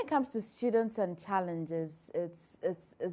it comes to students and challenges, it's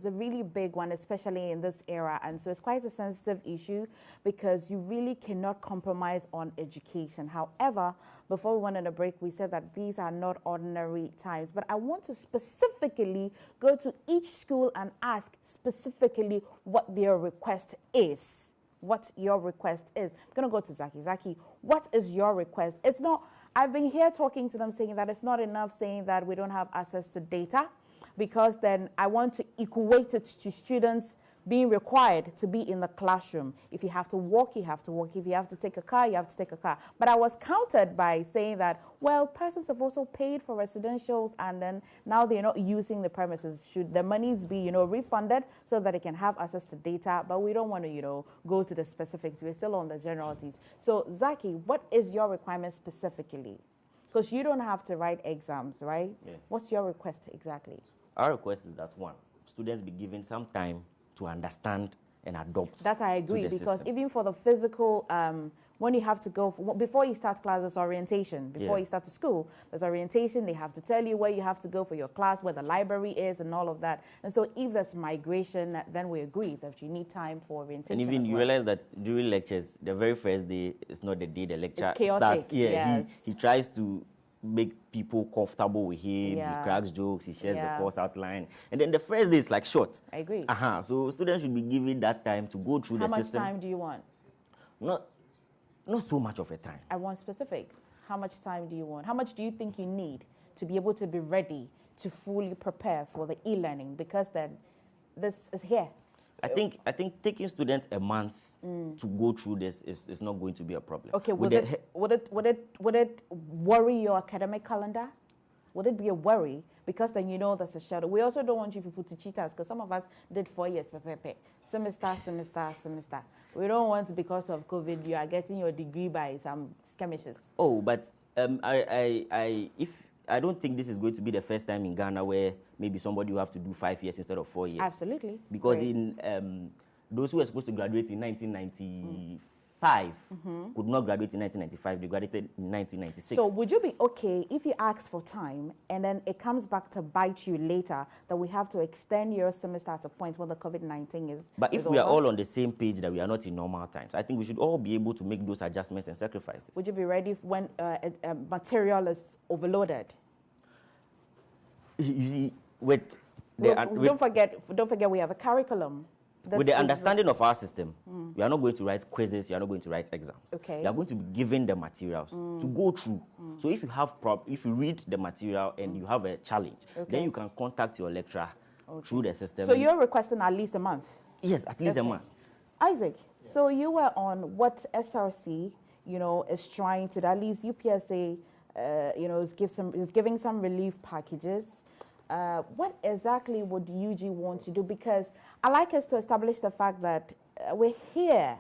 a really big one, especially in this era. And so it's quite a sensitive issue because you really cannot compromise on education. However, before we went on a break, we said that these are not ordinary times. But I want to specifically go to each school and ask specifically what their request is. What your request is. I'm going to go to Zaki. Zaki, what is your request? It's not, I've been here talking to them saying that it's not enough saying that we don't have access to data, because then I want to equate it to students being required to be in the classroom. If you have to walk, you have to walk. If you have to take a car, you have to take a car. But I was countered by saying that, well, persons have also paid for residentials and then now they're not using the premises. Should the monies be, refunded so that they can have access to data? But we don't want to, go to the specifics. We're still on the generalities. So Zaki, what is your requirement specifically? Because you don't have to write exams, right? Yeah. What's your request exactly? Our request is that, one, students be given some time to understand and adopt. That I agree, because system. even for the physical, when you have to go, before you start class, there's orientation. Before you start to school, there's orientation. They have to tell you where you have to go for your class, where the library is and all of that. And so if there's migration, then we agree that you need time for orientation. And even you realize that during lectures, the very first day is not the day the lecture it's chaotic, starts. Yeah, yes. he tries to make people comfortable with him. Yeah. He cracks jokes. He shares the course outline. And then the first day is like short. I agree. So students should be given that time to go through the system. How much time do you want? Not so much of a time. I want specifics. How much time do you want? How much do you think you need to be able to be ready to fully prepare for the e-learning? Because then this is here. I think taking students a month to go through this is not going to be a problem. Okay, would it worry your academic calendar? Would it be a worry? Because then there's a shadow. We also don't want you people to cheat us, because some of us did 4 years, semester. We don't want, because of COVID, you are getting your degree by some skirmishes. Oh, but I don't think this is going to be the first time in Ghana where maybe somebody will have to do 5 years instead of 4 years. Absolutely. Because in those who were supposed to graduate in 1995 could not graduate in 1995. They graduated in 1996. So would you be okay if you ask for time and then it comes back to bite you later that we have to extend your semester at a point when the COVID-19 is But if we are all on the same page that we are not in normal times, I think we should all be able to make those adjustments and sacrifices. Would you be ready when material is overloaded? You see, don't forget we have a curriculum. With the understanding of our system, we are not going to write quizzes, you are not going to write exams. Okay. You are going to be given the materials to go through. So if you have if you read the material and you have a challenge, then you can contact your lecturer through the system. So you're requesting at least a month? Yes, at least a month. Isaac, so you were on what SRC, is trying to, at least UPSA, is giving some relief packages. What exactly would UG want to do? Because I like us to establish the fact that we're here.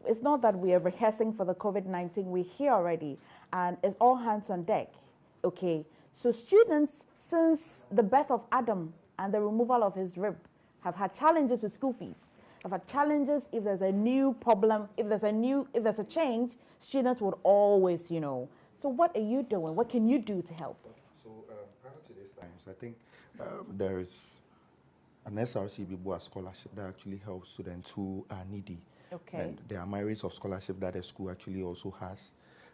It's not that we are rehearsing for the COVID-19. We're here already, and it's all hands on deck. Okay, so students, since the birth of Adam and the removal of his rib, have had challenges with school fees. Have had challenges if there's a new problem, if there's a change, students would always, So what are you doing? What can you do to help? Prior to these times, I think there is an SRC Bibua scholarship that actually helps students who are needy. Okay. And there are myriads of scholarship that the school actually also has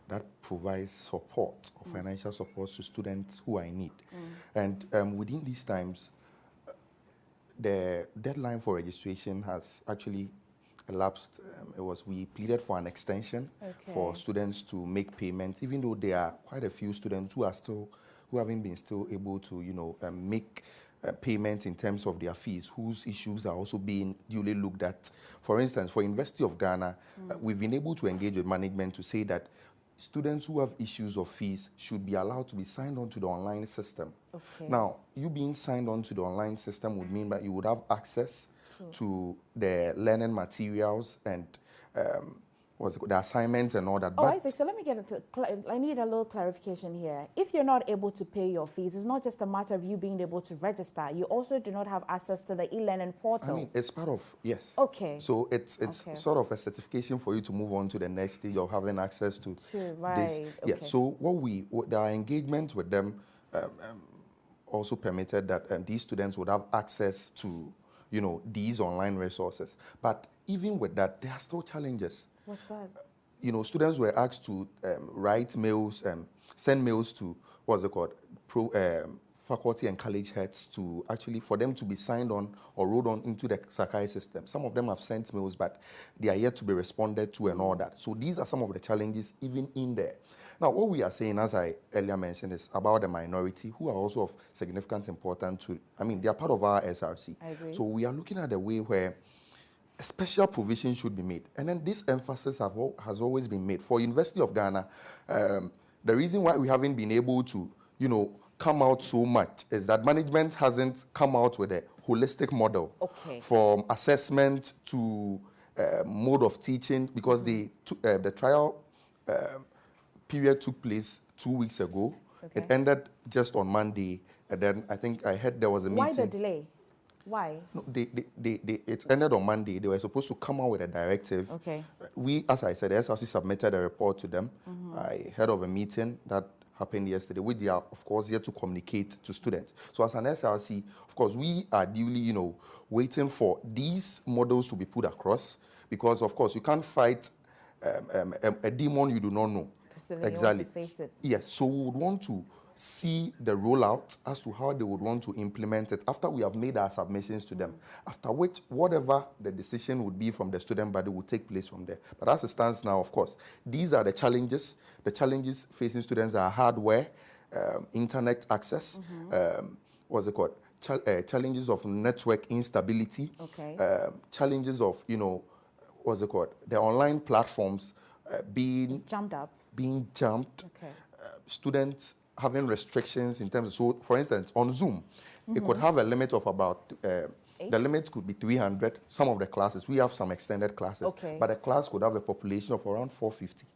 that provides support or financial support to students who are in need. And within these times, the deadline for registration has actually elapsed. We pleaded for an extension for students to make payments, even though there are quite a few students who haven't been still able to, make payments in terms of their fees, whose issues are also being duly looked at. For instance, for University of Ghana, we've been able to engage with management to say that students who have issues of fees should be allowed to be signed on to the online system. Okay. Now, you being signed on to the online system would mean that you would have access to the learning materials and the assignments and all that. Oh, Isaac, so let me I need a little clarification here. If you're not able to pay your fees, it's not just a matter of you being able to register. You also do not have access to the e-learning portal. I mean, it's part of, yes. Okay. So it's sort of a certification for you to move on to the next stage of having access to right. this. Yeah, so our engagement with them also permitted that these students would have access to, these online resources. But even with that, there are still challenges. What's that? Students were asked to write mails, send mails to, what's it called, faculty and college heads to actually, for them to be signed on or rolled on into the Sakai system. Some of them have sent mails, but they are yet to be responded to and all that. So these are some of the challenges even in there. Now, what we are saying, as I earlier mentioned, is about the minority who are also of significant importance to, they are part of our SRC. I agree. So we are looking at a way where a special provision should be made. And then this emphasis has always been made. For University of Ghana, the reason why we haven't been able to, come out so much is that management hasn't come out with a holistic model from assessment to mode of teaching, because the trial period took place 2 weeks ago. It ended just on Monday, and then I think I heard there was a meeting. Why the delay? Why? No, it ended on Monday. They were supposed to come out with a directive. We, as I said, the SRC submitted a report to them. I heard of a meeting that happened yesterday, which they are, of course, yet to communicate to students. So as an SRC, of course, we are duly, waiting for these models to be put across, because, of course, you can't fight a demon you do not know. So exactly. You want to face it. Yes, so we would want to see the rollout as to how they would want to implement it after we have made our submissions to them, after which whatever the decision would be from the student body will take place from there. But as it stands now, of course, these are the challenges. The challenges facing students are hardware, internet access, what's it called? Challenges of network instability, challenges of, what's it called? The online platforms being jumped, students having restrictions in terms of, so for instance, on Zoom, it could have a limit of about, the limit could be 300. Some of the classes, we have some extended classes, but a class could have a population of around 450.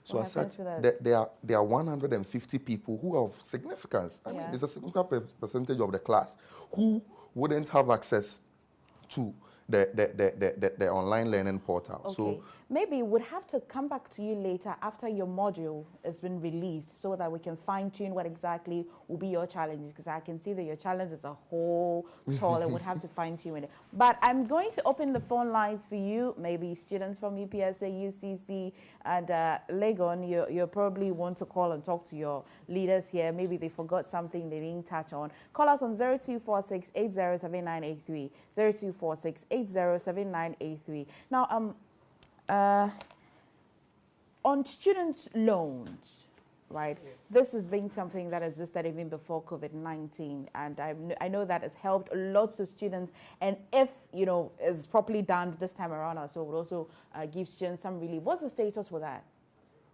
So as such, there are 150 people who are of significance. I mean, there's a significant percentage of the class who wouldn't have access to the online learning portal. So maybe we'd have to come back to you later after your module has been released, so that we can fine-tune what exactly will be your challenges, because I can see that your challenge is a whole tall and would have to fine-tune it. But I'm going to open the phone lines for you. Maybe students from UPSA, UCC, and Legon, you probably want to call and talk to your leaders here. Maybe they forgot something they didn't touch on. Call us on 0246 807983, 0246 807983. Now, on student loans, right? This has been something that existed even before COVID-19, and I know that has helped lots of students. And if is properly done this time around, also would also give students some relief. What's the status with that?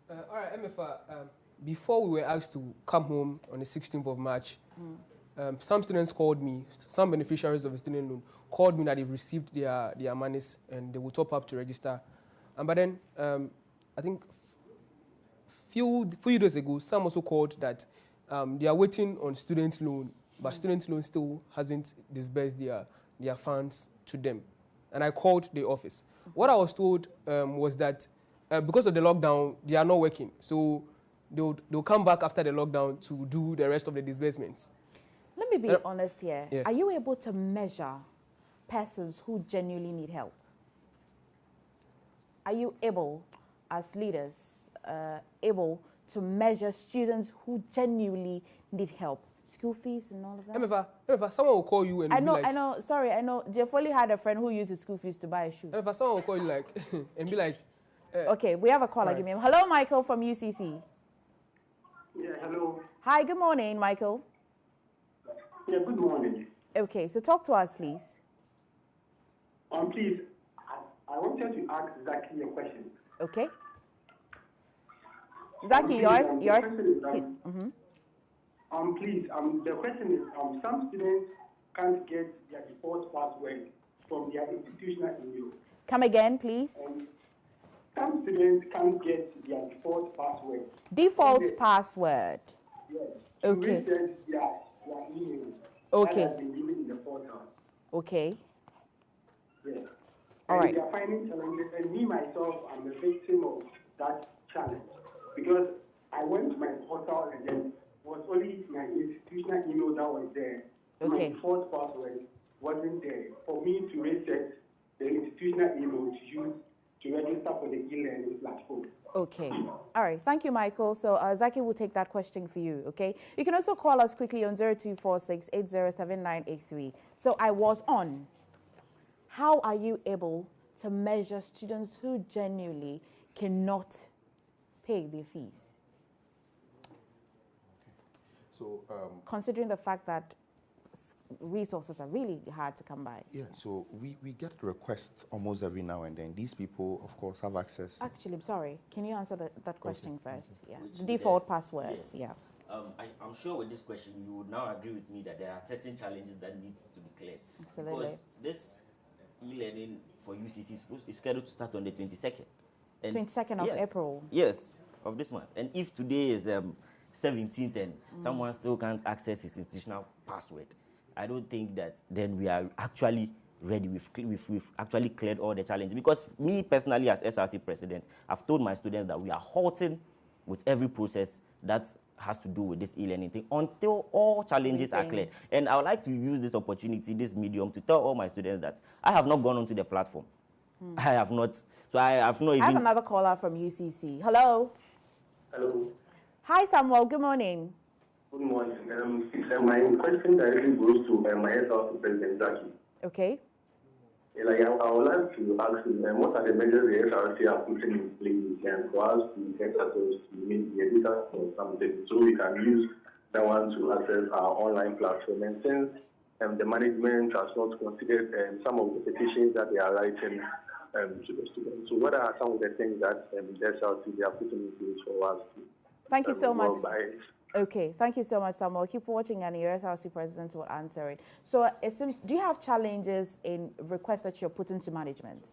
All right, Emefa. Before we were asked to come home on the 16th of March, some students called me. Some beneficiaries of the student loan called me that they've received their monies and they will top up to register. But then, I think few days ago, some also called that they are waiting on student loan, but student loan still hasn't disbursed their funds to them. And I called the office. What I was told was that because of the lockdown, they are not working. So they'll come back after the lockdown to do the rest of the disbursements. Let me be honest here. Are you able to measure persons who genuinely need help? Are you able, as leaders, able to measure students who genuinely need help? School fees and all of that? Emefa, someone will call you and I know. Sorry, I know. Jeff only had a friend who used his school fees to buy a shoe. Emefa, someone will call you and be like... okay, we have a caller. Give me. Hello, Michael from UCC. Yeah, hello. Hi, good morning, Michael. Yeah, good morning. Okay, so talk to us, please. Please, I wanted to ask Zaki a question. Okay. Zaki, yours. Please, the question is, some students can't get their default password from their institutional email. Come again, please. Some students can't get their default password. Default password. Yes. Okay. To reset their email. Okay. That has been given in the portal. Okay. Yes. All right. They are finding challenges, and me myself, I'm a victim of that challenge, because I went to my portal and then was only my institutional email that was there. Okay. My default password wasn't there for me to reset the institutional email to use to register for the e-learning platform. Okay. All right. Thank you, Michael. So Zaki will take that question for you, okay? You can also call us quickly on 0246-807983. So I was on. How are you able to measure students who genuinely cannot pay their fees? So, considering the fact that resources are really hard to come by. yeah, so we get requests almost every now and then. These people, of course, have access. Actually, I'm sorry. Can you answer that question first? Yeah. Which The is default passwords, yes. yeah. I'm sure with this question, you would now agree with me that there are certain challenges that need to be cleared. Absolutely. Because this e-learning for UCC is scheduled to start on the 22nd. And 22nd of April. Yes, of this month. And if today is 17th and someone still can't access his institutional password, I don't think that then we are actually ready. We've actually cleared all the challenges. Because me personally, as SRC president, I've told my students that we are halting with every process that has to do with this e-learning thing until all challenges are cleared. And I would like to use this opportunity, this medium, to tell all my students that I have not gone onto the platform. I have not. So I have not even... I have another caller from UCC. Hello. Hello. Hi, Samuel. Good morning. Good morning. My question directly goes to my SRC President Zaki. Okay. Like, I would like to ask you, what are the measures the SRC are putting in place and for us to get ourselves to meet the data or something so we can use that one to access our online platform? And since the management has not considered some of the petitions that they are writing to the students, so what are some of the things that the SRC they are putting in place for us to Thank you so much. by? Okay, thank you so much, Samuel. Keep watching and your SRC president will answer it. So it seems, do you have challenges in requests that you're putting to management?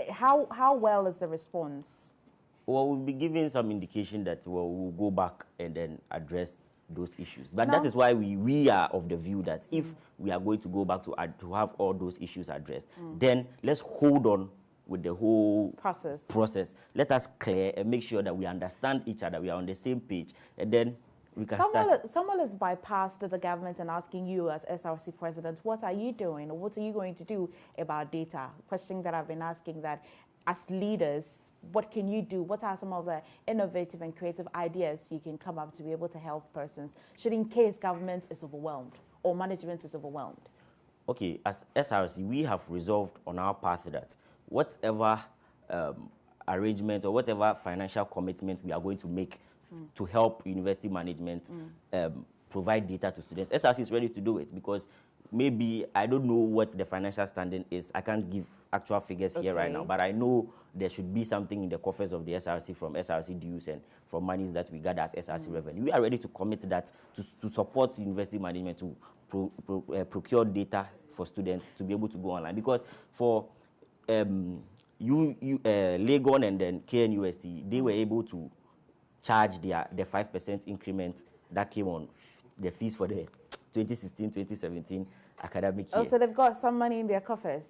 How well is the response? Well, we'll be giving some indication that we'll go back and then address those issues. But that is why we are of the view that if we are going to go back to have all those issues addressed, then let's hold on with the whole process. Let us clear and make sure that we understand each other, we are on the same page, and then we can start. Someone has bypassed the government and asking you as SRC president, what are you doing or what are you going to do about data? Question that I've been asking, that as leaders, what can you do? What are some of the innovative and creative ideas you can come up to be able to help persons, should in case government is overwhelmed or management is overwhelmed? Okay, as SRC, we have resolved on our path that whatever arrangement or whatever financial commitment we are going to make to help university management provide data to students, SRC is ready to do it, because maybe I don't know what the financial standing is. I can't give actual figures here right now, but I know there should be something in the coffers of the SRC from SRC dues and from monies that we gather as SRC revenue. We are ready to commit that to support university management to procure data for students to be able to go online, because for Legon and then KNUST, they were able to charge the 5% increment that came on the fees for the 2016-2017 academic year. Oh, so they've got some money in their coffers?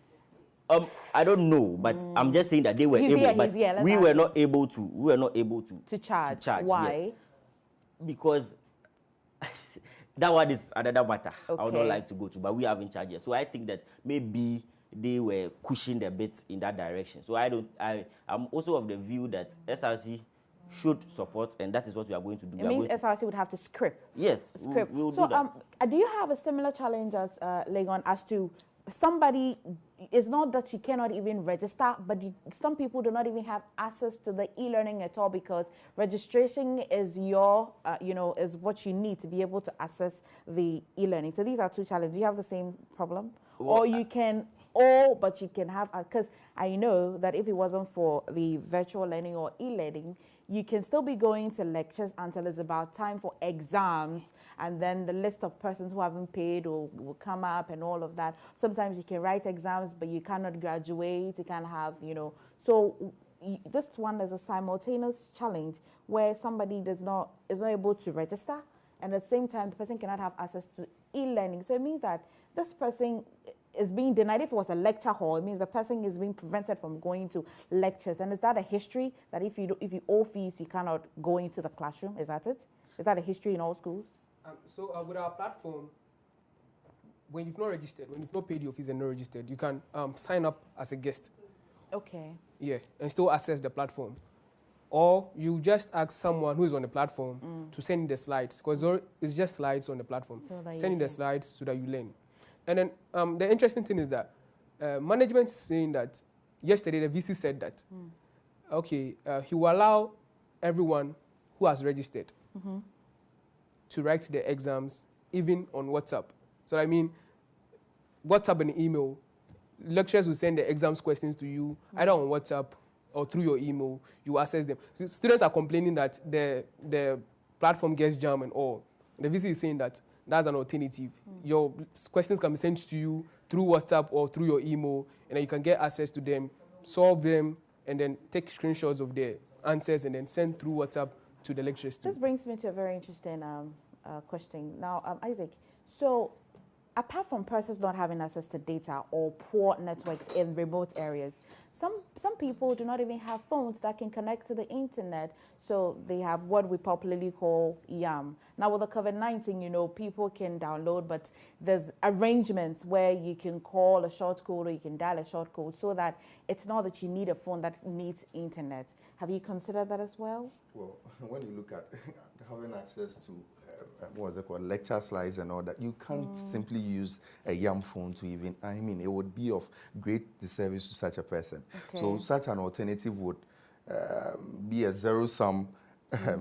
I don't know, but I'm just saying that they were able, but we were not able to charge. Why? Yet. Because that one is another matter. I would not like to go to, but we haven't charged yet. So I think that maybe they were pushing a bit in that direction. So I'm also of the view that SRC should support, and that is what we are going to do. It means SRC would have to script. Yes, we'll do that. Do you have a similar challenge as Legon, as to somebody, it's not that you cannot even register, but some people do not even have access to the e-learning at all, because registration is is what you need to be able to access the e-learning. So these are two challenges. Do you have the same problem? Well, or you can... but you can have, because I know that if it wasn't for the virtual learning or e-learning, you can still be going to lectures until it's about time for exams, and then the list of persons who haven't paid will come up and all of that. Sometimes you can write exams, but you cannot graduate, you can't have, So this one is a simultaneous challenge where somebody is not able to register, and at the same time, the person cannot have access to e-learning. So it means that this person is being denied. If it was a lecture hall, it means the person is being prevented from going to lectures. And is that a history that if you owe fees, you cannot go into the classroom? Is that it? Is that a history in all schools? So with our platform, when you've not registered, when you've not paid your fees and not registered, you can sign up as a guest. Okay. Yeah, and still access the platform. Or you just ask someone who is on the platform to send you the slides, because it's just slides on the platform. So that send you you the slides so that you learn. And then the interesting thing is that management is saying that yesterday the VC said that, okay, he will allow everyone who has registered to write the exams even on WhatsApp. So I mean, WhatsApp and email, lecturers will send the exams questions to you either on WhatsApp or through your email. You access them. So students are complaining that the platform gets jammed and all. The VC is saying that that's an alternative. Your questions can be sent to you through WhatsApp or through your email, and then you can get access to them, solve them, and then take screenshots of the answers and then send through WhatsApp to the lecturers too. This brings me to a very interesting question. Now, Isaac, so apart from persons not having access to data or poor networks in remote areas, some people do not even have phones that can connect to the internet, so they have what we popularly call YAM. Now with the COVID-19, you know, people can download, but there's arrangements where you can call a short code or you can dial a short code, so that it's not that you need a phone that needs internet. Have you considered that as well? Well, when you look at having access to what was it called, lecture slides and all that, you can't simply use a YAM phone to even, I mean, it would be of great disservice to such a person. Okay. So such an alternative would be a zero-sum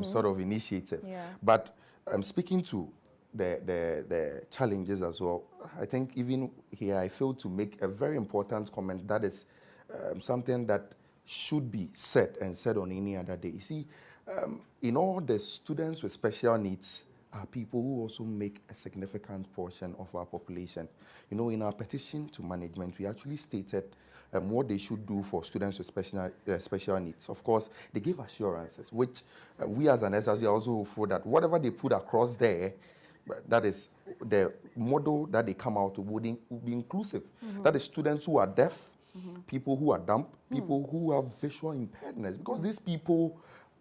sort of initiative. Yeah. But speaking to the challenges as well, I think even here I failed to make a very important comment that is something that should be said and said on any other day. You see, in all the students with special needs are people who also make a significant portion of our population. You know, in our petition to management, we actually stated what they should do for students with special needs. Of course, they gave assurances, which we as an SRC are also hopeful that whatever they put across there, that is the model that they come out with, would be inclusive. That is students who are deaf, people who are dumb, people who have visual impairments, because these people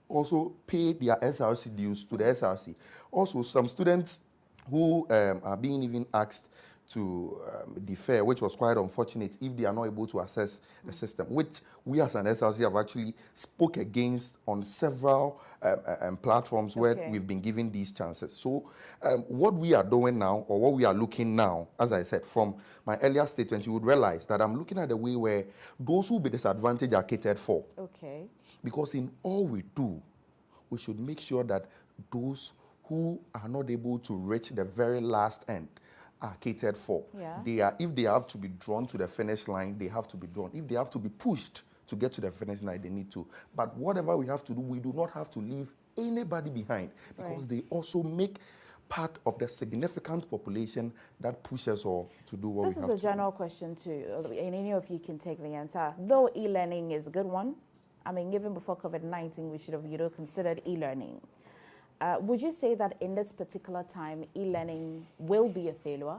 also pay their SRC dues to the SRC. Also, some students who are being even asked to defer, which was quite unfortunate if they are not able to access the system, which we as an SRC have actually spoke against on several platforms where we've been given these chances. So what we are doing now, or what we are looking now, as I said, from my earlier statement, you would realize that I'm looking at the way where those who will be disadvantaged are catered for. Okay. Because in all we do, we should make sure that those who are not able to reach the very last end are catered for. Yeah. If they have to be drawn to the finish line, they have to be drawn. If they have to be pushed to get to the finish line, they need to. But whatever we have to do, we do not have to leave anybody behind, because they also make part of the significant population that pushes all to do what we have to do. This is a general question too, and any of you can take the answer. Though e-learning is a good one, I mean, even before COVID-19, we should have, you know, considered e-learning. Would you say that in this particular time, e-learning will be a failure?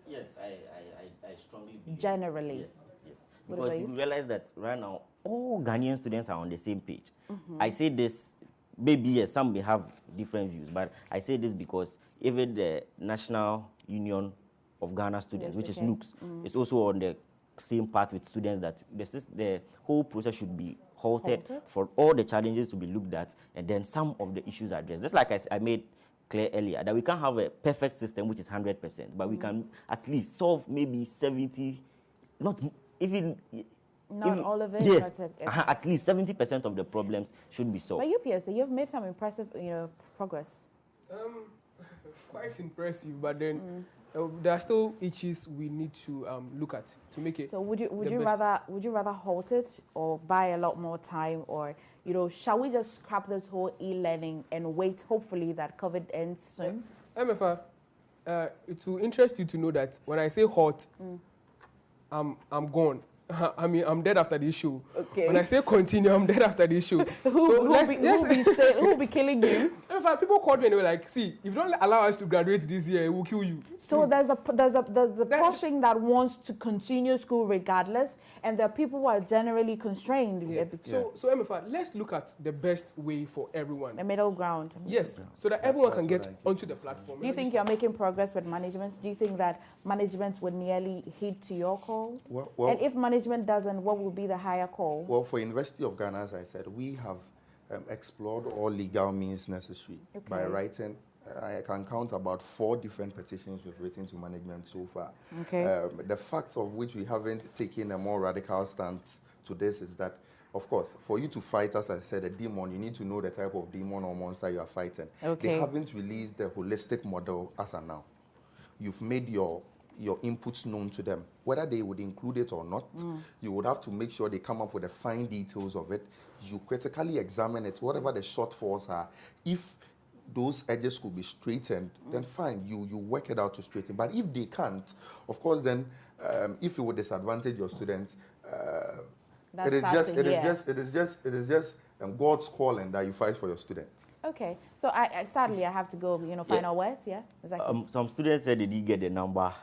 Yes, I strongly believe. Generally? Yes, yes. Because you realize that right now, all Ghanaian students are on the same page. I say this, maybe yes, some may have different views, but I say this because even the National Union of Ghana Students, which is NUCS, is also on the same path with students that the whole process should be halted for all the challenges to be looked at, and then some of the issues addressed. Just like I made clear earlier, that we can't have a perfect system which is 100%, but we can at least solve maybe 70, not even... Not all of it? Yes, at least 70% of the problems should be solved. But UPSA, you've made some impressive, you know, progress. Quite impressive, but then there are still issues we need to look at to make it. So would you rather halt it or buy a lot more time, or, you know, shall we just scrap this whole e-learning and wait, hopefully, that COVID ends soon? Emefa, it will interest you to know that when I say halt, I'm gone. I mean, I'm dead after this show. Okay. When I say continue, I'm dead after this show. Who will be killing you? In fact, people called me and they were like, see, if you don't allow us to graduate this year, we'll kill you. So there's a portion that wants to continue school regardless, and there are people who are generally constrained. Yeah. So Emefa, let's look at the best way for everyone. The middle ground. Yes, so that everyone can get onto the platform. Do you think you're making progress with management? Do you think that management would nearly heed to your call? Well, and if management doesn't, what would be the higher call? Well, for University of Ghana, as I said, we have explored all legal means necessary by writing. I can count about 4 different petitions we've written to management so far. Okay. The fact of which we haven't taken a more radical stance to this is that, of course, for you to fight, as I said, a demon, you need to know the type of demon or monster you are fighting. Okay. They haven't released the holistic model as of now. You've made your inputs known to them. Whether they would include it or not, you would have to make sure they come up with the fine details of it. You critically examine it, whatever the shortfalls are. If those edges could be straightened, then fine, you work it out to straighten. But if they can't, of course, then if it would disadvantage your students, it is just God's calling that you fight for your students. Okay, so I sadly I have to go. Final words. Yeah, exactly. Some students said they didn't get the number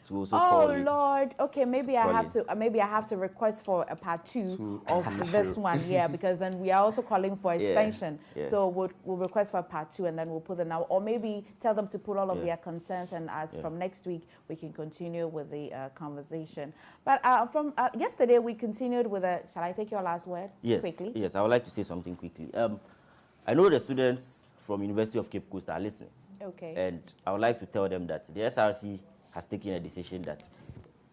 to also call Oh Lord. Okay, maybe I have to request for a part 2 of this one. Yeah, because then we are also calling for extension. Yeah. So we'll request for part 2 and then we'll put it now, or maybe tell them to put all of their concerns, and from next week we can continue with the conversation. But from yesterday we continued with a. Shall I take your last word? Yes. Quickly. Yes, I would like to say something quickly. I know the students from University of Cape Coast are listening. Okay. And I would like to tell them that the SRC has taken a decision that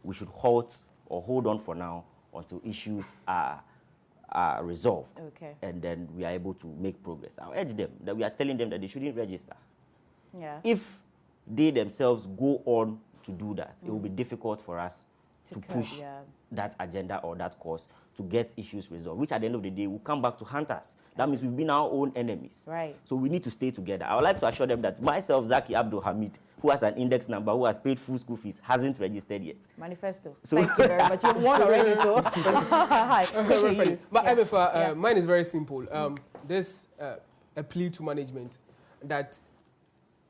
we should halt or hold on for now until issues are resolved. Okay. And then we are able to make progress. I urge them that we are telling them that they shouldn't register. Yeah. If they themselves go on to do that, it will be difficult for us to push that agenda or that cause to get issues resolved, which at the end of the day will come back to hunt us. That means we've been our own enemies. Right. So we need to stay together. I would like to assure them that myself, Zaki Abdul Hamid, who has an index number, who has paid full school fees, hasn't registered yet. Manifesto. So thank you very much. You've won already, so. Hi. But Emefa, mine is very simple. There's a plea to management that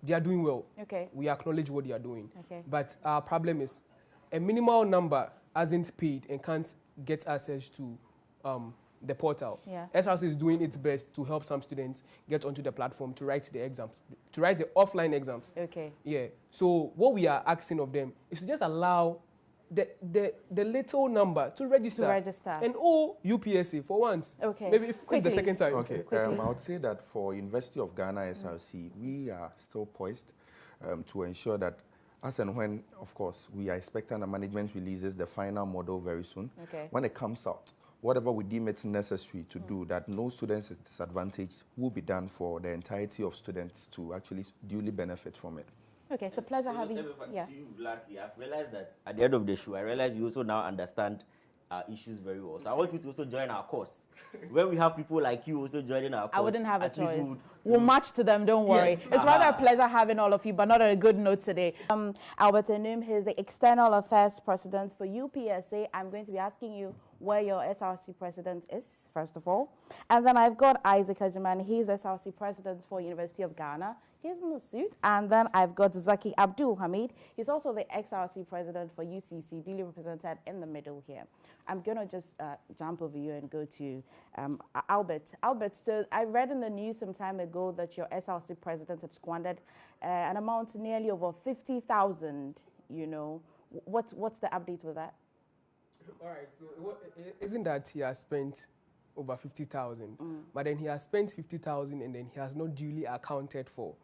they are doing well. Okay. We acknowledge what they are doing. Okay. But our problem is a minimal number hasn't paid and can't get access to the portal. Yeah. SRC is doing its best to help some students get onto the platform to write the exams, to write the offline exams. Okay. Yeah. So what we are asking of them is to just allow the little number to register. And UPSA for once. Okay. Maybe if the second time. Okay. I would say that for University of Ghana SRC, we are still poised to ensure that as and when, of course, we are expecting the management releases the final model very soon. Okay. When it comes out, whatever we deem it necessary to do, that no students is disadvantaged, will be done for the entirety of students to actually duly benefit from it. Okay, it's a pleasure having you. Yeah. To you lastly, I've realized that at the end of the show, I realized you also now understand our issues very well. So I want you to also join our course. When we have people like you also joining our course, I wouldn't have a choice. We'll match to them, don't worry. Yes. It's rather a pleasure having all of you, but not on a good note today. Albert Anum, he's the External Affairs President for UPSA. I'm going to be asking you where your SRC President is, first of all. And then I've got Isaac Ajiman. He's SRC President for University of Ghana. He's in the suit. And then I've got Zaki Abdul Hamid. He's also the XRC President for UCC, duly represented in the middle here. I'm going to just jump over you and go to Albert. Albert, so I read in the news some time ago that your SRC President had squandered an amount nearly over 50,000, What's the update with that? All right, so isn't that he has spent over 50,000, but then he has spent 50,000 and then he has not duly accounted for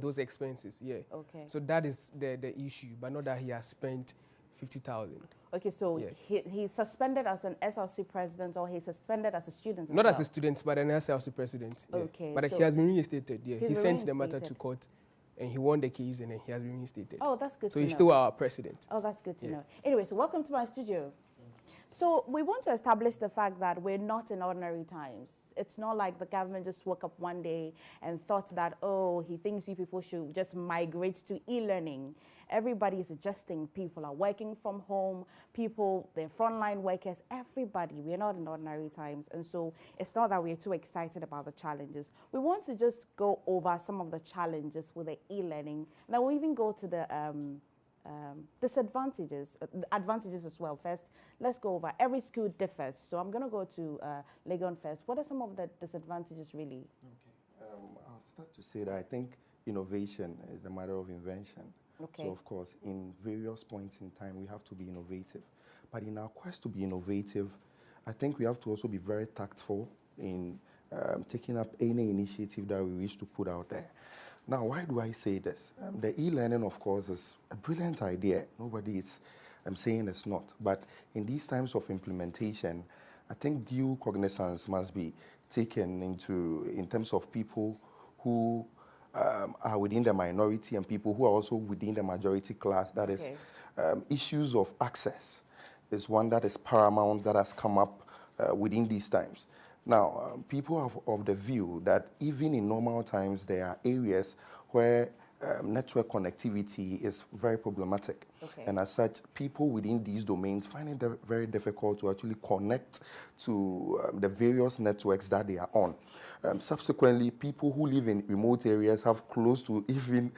those expenses, Okay. So that is the issue, but not that he has spent 50,000. Okay, so he's suspended as an SRC president, or he's suspended as a student? Not as a student, but an SRC president. Yeah. Okay. But so he has been reinstated, He sent the matter to court, and he won the case, and then he has been reinstated. Oh, that's good to know. So he's still our president. Oh, that's good to know. Anyway, so welcome to my studio. So we want to establish the fact that we're not in ordinary times. It's not like the government just woke up one day and thought that, oh, he thinks you people should just migrate to e-learning. Everybody is adjusting. People are working from home. People, they're frontline workers, everybody. We're not in ordinary times. And so it's not that we're too excited about the challenges. We want to just go over some of the challenges with the e-learning. And then we'll even go to the disadvantages, advantages as well. First, let's go over. Every school differs. So I'm going to go to Legon first. What are some of the disadvantages really? Okay. I'll start to say that I think innovation is the matter of invention. Okay. So, of course, in various points in time, we have to be innovative. But in our quest to be innovative, I think we have to also be very tactful in taking up any initiative that we wish to put out there. Now, why do I say this? The e-learning, of course, is a brilliant idea. Nobody is saying it's not. But in these times of implementation, I think due cognizance must be taken in terms of people who are within the minority and people who are also within the majority class. That is, issues of access is one that is paramount that has come up within these times. Now, people are of the view that even in normal times, there are areas where network connectivity is very problematic. Okay. And as such, people within these domains find it very difficult to actually connect to the various networks that they are on. Subsequently, people who live in remote areas have close to even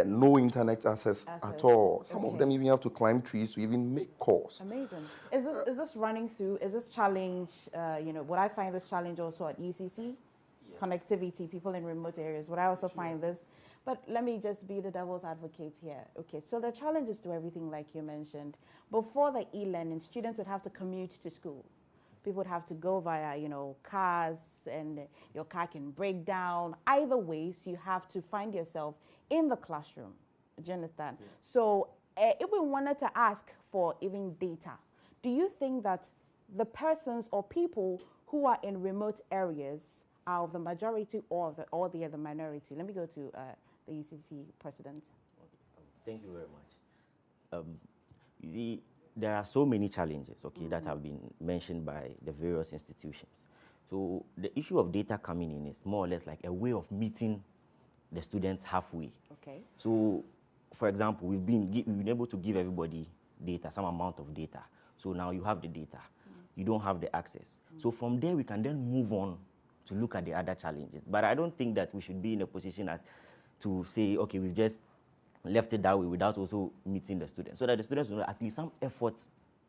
no internet access at all. Some of them even have to climb trees to even make calls. Amazing. Is this running through? Is this challenge, would I find this challenge also at UCC? Yes. Connectivity, people in remote areas. Would I also find this? But let me just be the devil's advocate here. Okay, so the challenges to everything like you mentioned. Before the e-learning, students would have to commute to school. People would have to go via, cars, and your car can break down. Either ways, you have to find yourself in the classroom. Do you understand? Yeah. So if we wanted to ask for even data, do you think that the persons or people who are in remote areas are of the majority or the other minority? Let me go to the UCC president. Thank you very much. You see, there are so many challenges, that have been mentioned by the various institutions. So the issue of data coming in is more or less like a way of meeting the students halfway. Okay. So, for example, we've been able to give everybody data, some amount of data. So now you have the data. You don't have the access. So from there, we can then move on to look at the other challenges. But I don't think that we should be in a position as to say, okay, we've just left it that way without also meeting the students, so that the students will know at least some effort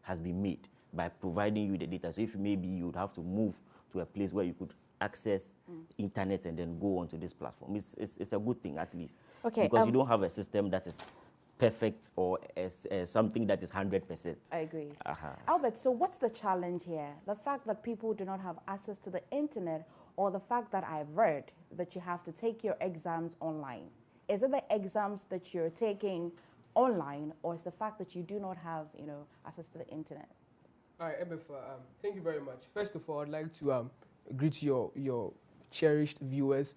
has been made by providing you the data. So if maybe you would have to move to a place where you could access internet and then go onto this platform, it's a good thing at least. Okay. Because you don't have a system that is perfect or something that is 100%. I agree. Albert, so what's the challenge here? The fact that people do not have access to the internet, or the fact that I've read that you have to take your exams online? Is it the exams that you're taking online, or is the fact that you do not have, access to the internet? All right, Emefa, thank you very much. First of all, I'd like to greet your cherished viewers,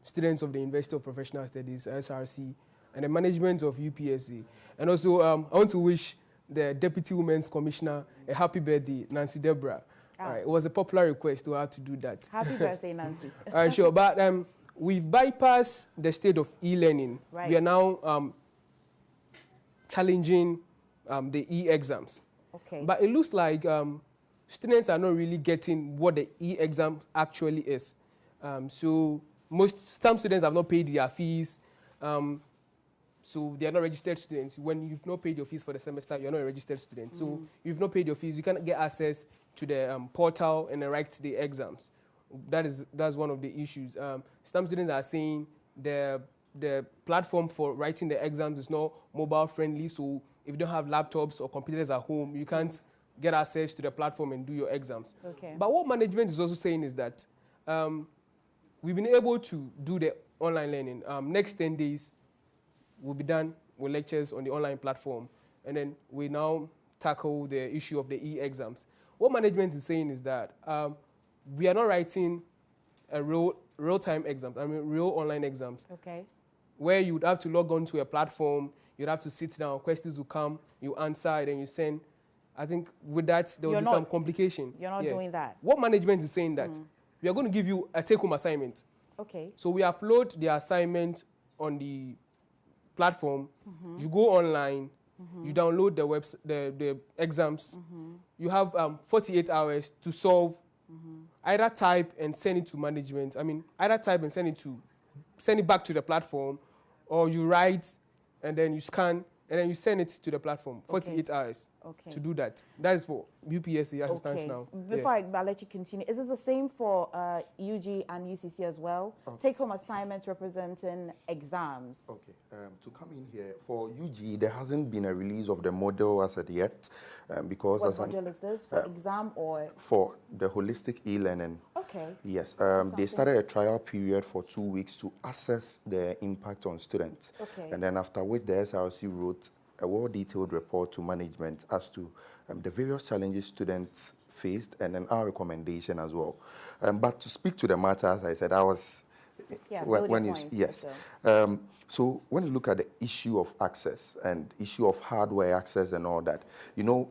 students of the University of Professional Studies, SRC, and the management of UPSA. And also, I want to wish the Deputy Women's Commissioner a happy birthday, Nancy Deborah. All right, it was a popular request to have to do that. Happy birthday, Nancy. All right, sure. But we've bypassed the state of e-learning. Right. We are now challenging the e-exams. Okay. But it looks like students are not really getting what the e-exam actually is. So some students have not paid their fees. So they are not registered students. When you've not paid your fees for the semester, you're not a registered student. So you've not paid your fees, you can't get access to the portal and write the exams. That's one of the issues. Some students are saying the platform for writing the exams is not mobile friendly. So if you don't have laptops or computers at home, you can't get access to the platform and do your exams. Okay. But what management is also saying is that we've been able to do the online learning. Next 10 days, we'll be done with lectures on the online platform. And then we now tackle the issue of the e-exams. What management is saying is that we are not writing a real-time exam, real online exams. Okay. Where you would have to log on to a platform, you'd have to sit down, questions will come, you answer, then you send. I think with that, there will be some complication. You're not doing that. What management is saying that we are going to give you a take-home assignment. Okay. So we upload the assignment on the platform. You go online. You download the exams. You have 48 hours to solve. Either type and send it to management. Either type and send it back to the platform, or you write and then you scan and then you send it to the platform. 48 hours to do that. That is for UPSA as it stands now. Before I let you continue, is it the same for UG and UCC as well? Take-home assignments representing exams. Okay. To come in here, for UG, there hasn't been a release of the model as of yet, because... What module is this? For exam or...? For the holistic e-learning. Okay. Yes. They started a trial period for 2 weeks to assess the impact on students. Okay. And then after which the SRC wrote a well-detailed report to management as to the various challenges students faced, and then our recommendation as well. But to speak to the matter, as I said, I was... Yeah, when you, yes. So when you look at the issue of access and issue of hardware access and all that,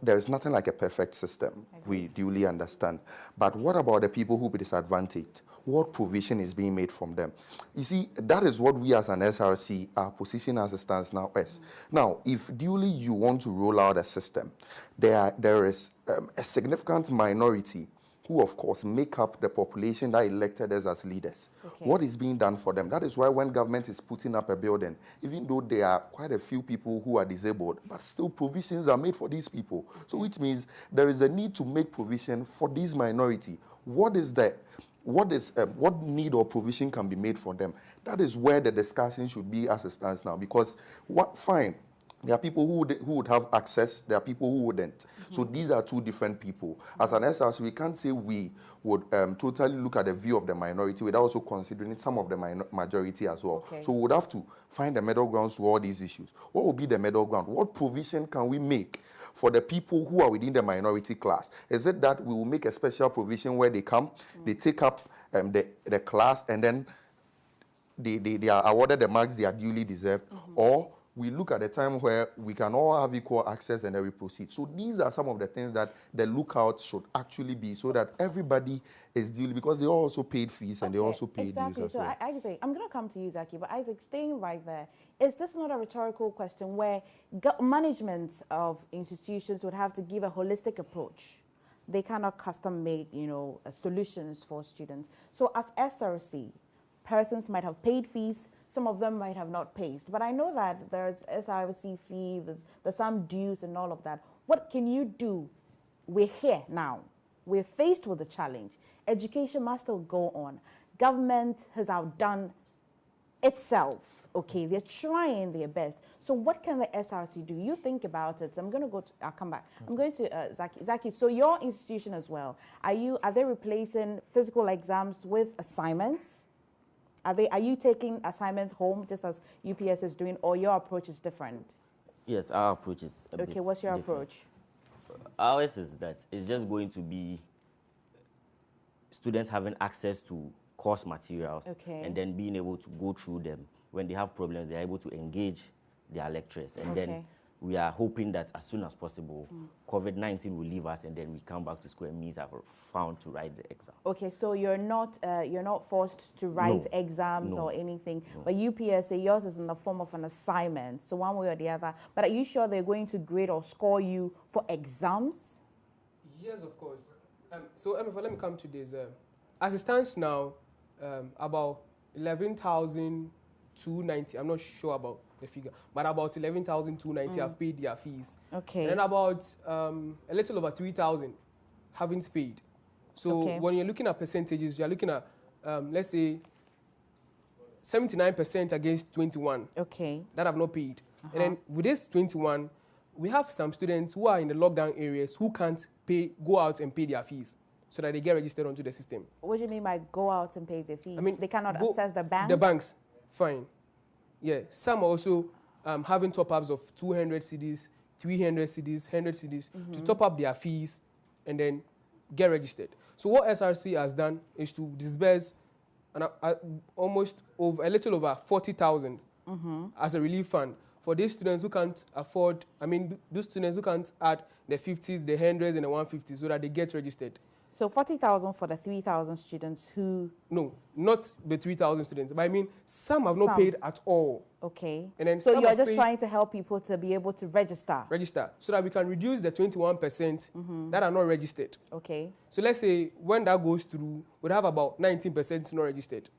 there is nothing like a perfect system. We duly understand. But what about the people who be disadvantaged? What provision is being made from them? You see, that is what we as an SRC are positioning as it stands now as. Now, if duly you want to roll out a system, there is a significant minority who, of course, make up the population that elected us as leaders. What is being done for them? That is why when government is putting up a building, even though there are quite a few people who are disabled, but still provisions are made for these people. So which means there is a need to make provision for this minority. What need or provision can be made for them? That is where the discussion should be as it stands now. Because, fine, there are people who would have access, there are people who wouldn't. So these are two different people. As an SRC, we can't say we would totally look at the view of the minority without also considering some of the majority as well. So we would have to find the middle grounds to all these issues. What will be the middle ground? What provision can we make for the people who are within the minority class? Is it that we will make a special provision where they come, they take up the class, and then they are awarded the marks they are duly deserved, or we look at the time where we can all have equal access and then we proceed. So these are some of the things that the lookout should actually be, so that everybody is duly, because they also paid fees and they also paid dues as well. Isaac, I'm going to come to you, Zaki, but Isaac, staying right there, is this not a rhetorical question where management of institutions would have to give a holistic approach? They cannot custom make, solutions for students. So as SRC, persons might have paid fees, some of them might have not paid. But I know that there's SRC fee, there's some dues and all of that. What can you do? We're here now. We're faced with a challenge. Education must still go on. Government has outdone itself. Okay, they're trying their best. So what can the SRC do? You think about it. I'll come back. I'm going to Zaki. Zaki, so your institution as well, are they replacing physical exams with assignments? Are you taking assignments home just as UPS is doing, or your approach is different? Yes, our approach is a bit what's your different. approach? Ours is that it's just going to be students having access to course materials, and then being able to go through them. When they have problems, they're able to engage their lecturers. And then we are hoping that as soon as possible, COVID-19 will leave us, and then we come back to school and means are found to write the exam. Okay, so you're not forced to write exams or anything, but UPSA, yours is in the form of an assignment, so one way or the other. But are you sure they're going to grade or score you for exams? Yes, of course. So Emefa, let me come to this. As it stands now, about 11,290. I'm not sure about the figure, but about 11,290 have paid their fees. Okay. And then about a little over 3,000 haven't paid. So when you're looking at percentages, you're looking at, let's say, 79% against 21 that have not paid. And then with this 21, we have some students who are in the lockdown areas who can't go out and pay their fees so that they get registered onto the system. What do you mean by go out and pay their fees? I mean, they cannot access the bank? The banks, fine. Yeah, some also having top-ups of 200 cedis, 300 cedis, 100 cedis to top up their fees and then get registered. So what SRC has done is to disburse almost over a little over 40,000 as a relief fund for these students who can't afford, those students who can't add the 50s, the 100s, and the 150s so that they get registered. So 40,000 for the 3,000 students who... No, not the 3,000 students, but I mean some have not paid at all. Okay. And then so you're just trying to help people to be able to register? Register, so that we can reduce the 21% that are not registered. Okay. So let's say when that goes through, we'll have about 19% not registered.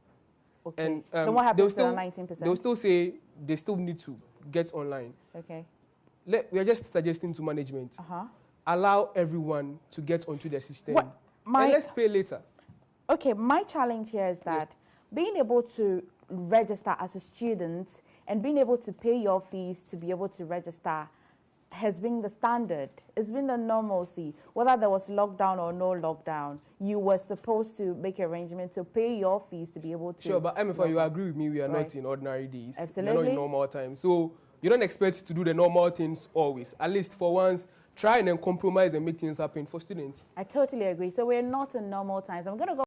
Okay. And then what happens to the 19%? They'll still say they still need to get online. Okay. We're just suggesting to management, allow everyone to get onto the system. And let's pay later. Okay, my challenge here is that being able to register as a student and being able to pay your fees to be able to register has been the standard. It's been the normalcy. Whether there was lockdown or no lockdown, you were supposed to make arrangements to pay your fees to be able to... Sure, but Emefa, you agree with me, we are not in ordinary days. Absolutely. We're not in normal times. So you don't expect to do the normal things always. At least for once, try and then compromise and make things happen for students. I totally agree. So we're not in normal times. I'm going to go